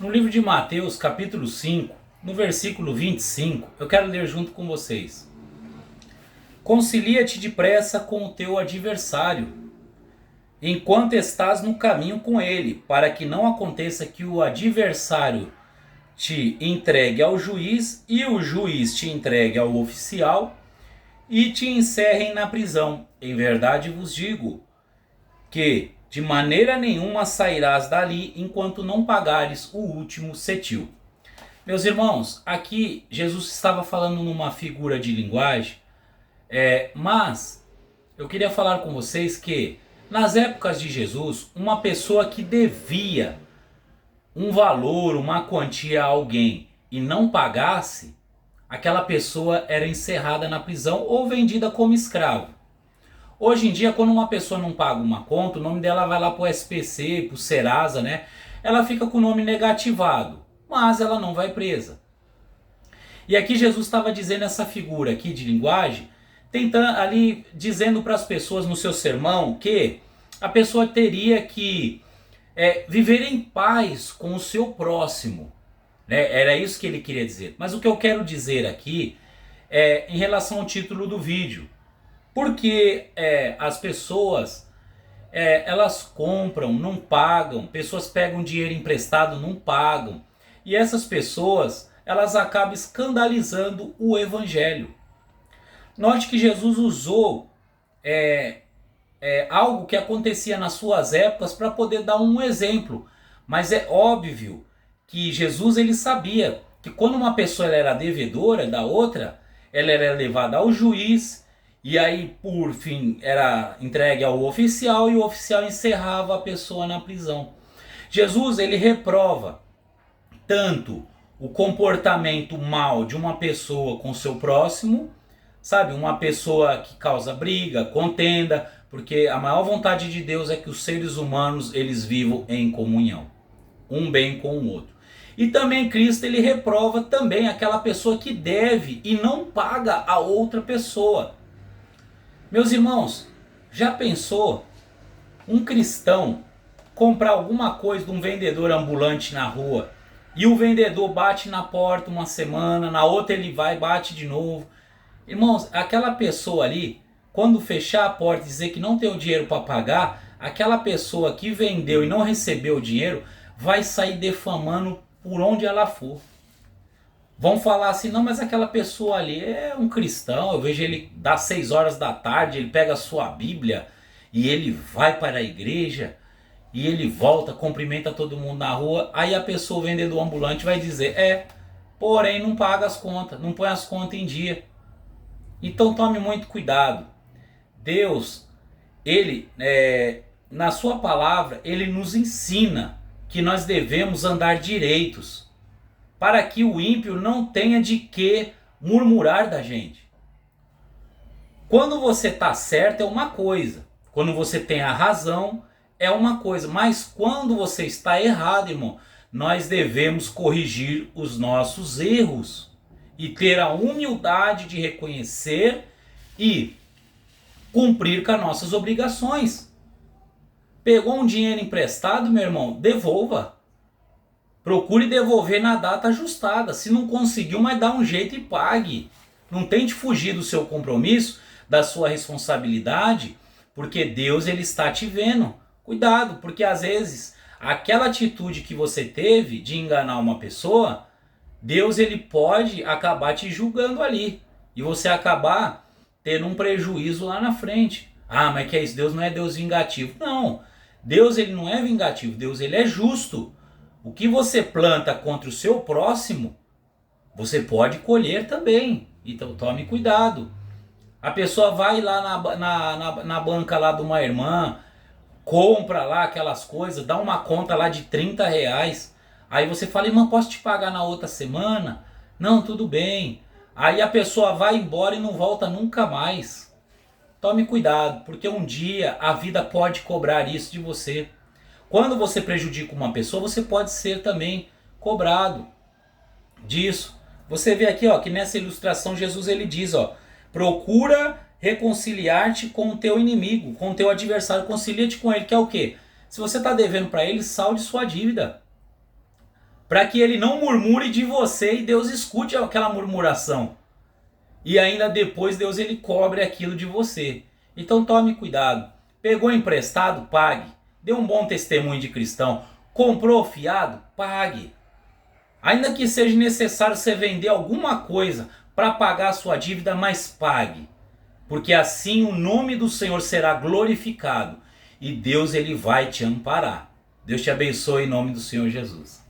No livro de Mateus, capítulo 5, no versículo 25, eu quero ler junto com vocês. Concilia-te depressa com o teu adversário, enquanto estás no caminho com ele, para que não aconteça que o adversário te entregue ao juiz e o juiz te entregue ao oficial e te encerrem na prisão. Em verdade vos digo que de maneira nenhuma sairás dali enquanto não pagares o último cetil. Meus irmãos, aqui Jesus estava falando numa figura de linguagem, mas eu queria falar com vocês que nas épocas de Jesus, uma pessoa que devia um valor, uma quantia a alguém e não pagasse, aquela pessoa era encerrada na prisão ou vendida como escravo. Hoje em dia, quando uma pessoa não paga uma conta, o nome dela vai lá pro SPC, pro Serasa, né? Ela fica com o nome negativado, mas ela não vai presa. E aqui Jesus estava dizendo essa figura aqui de linguagem, tentando ali, dizendo para as pessoas no seu sermão que a pessoa teria que viver em paz com o seu próximo, né? Era isso que ele queria dizer. Mas o que eu quero dizer aqui é em relação ao título do vídeo. Porque as pessoas, elas compram, não pagam, pessoas pegam dinheiro emprestado, não pagam. E essas pessoas, elas acabam escandalizando o evangelho. Note que Jesus usou algo que acontecia nas suas épocas para poder dar um exemplo. Mas é óbvio que Jesus ele sabia que quando uma pessoa ela era devedora da outra, ela era levada ao juiz e aí por fim era entregue ao oficial e o oficial encerrava a pessoa na prisão. Jesus ele reprova tanto o comportamento mal de uma pessoa com seu próximo, sabe, uma pessoa que causa briga, contenda, porque a maior vontade de Deus é que os seres humanos eles vivam em comunhão, um bem com o outro. E também Cristo ele reprova também aquela pessoa que deve e não paga a outra pessoa. Meus irmãos, já pensou um cristão comprar alguma coisa de um vendedor ambulante na rua e o vendedor bate na porta uma semana, na outra ele vai e bate de novo? Irmãos, aquela pessoa ali, quando fechar a porta e dizer que não tem o dinheiro para pagar, aquela pessoa que vendeu e não recebeu o dinheiro vai sair defamando por onde ela for. Vão falar assim, não, mas aquela pessoa ali é um cristão, eu vejo ele das 6 horas da tarde, ele pega a sua Bíblia e ele vai para a igreja e ele volta, cumprimenta todo mundo na rua. Aí a pessoa, o vendedor ambulante, vai dizer, porém não paga as contas, não põe as contas em dia. Então tome muito cuidado. Deus, ele, na sua palavra, ele nos ensina que nós devemos andar direitos, para que o ímpio não tenha de que murmurar da gente. Quando você está certo é uma coisa, quando você tem a razão é uma coisa, mas quando você está errado, irmão, nós devemos corrigir os nossos erros e ter a humildade de reconhecer e cumprir com as nossas obrigações. Pegou um dinheiro emprestado, meu irmão, devolva. Procure devolver na data ajustada. Se não conseguiu, mas dá um jeito e pague. Não tente fugir do seu compromisso, da sua responsabilidade, porque Deus ele está te vendo. Cuidado, porque às vezes aquela atitude que você teve de enganar uma pessoa, Deus ele pode acabar te julgando ali e você acabar tendo um prejuízo lá na frente. Ah, mas que é isso? Deus não é Deus vingativo. Não, Deus ele não é vingativo, Deus ele é justo. O que você planta contra o seu próximo, você pode colher também. Então tome cuidado. A pessoa vai lá na banca lá de uma irmã, compra lá aquelas coisas, dá uma conta lá de R$ 30. Aí você fala, irmã, posso te pagar na outra semana? Não, tudo bem. Aí a pessoa vai embora e não volta nunca mais. Tome cuidado, porque um dia a vida pode cobrar isso de você. Quando você prejudica uma pessoa, você pode ser também cobrado disso. Você vê aqui, ó, que nessa ilustração Jesus ele diz, ó, procura reconciliar-te com o teu inimigo, com o teu adversário, concilia-te com ele, que é o quê? Se você está devendo para ele, salde sua dívida. para que ele não murmure de você e Deus escute aquela murmuração. E ainda depois Deus ele cobre aquilo de você. Então tome cuidado. Pegou emprestado? Pague. Deu um bom testemunho de cristão. Comprou fiado? Pague. Ainda que seja necessário você vender alguma coisa para pagar a sua dívida, mas pague. Porque assim o nome do Senhor será glorificado e Deus ele vai te amparar. Deus te abençoe em nome do Senhor Jesus.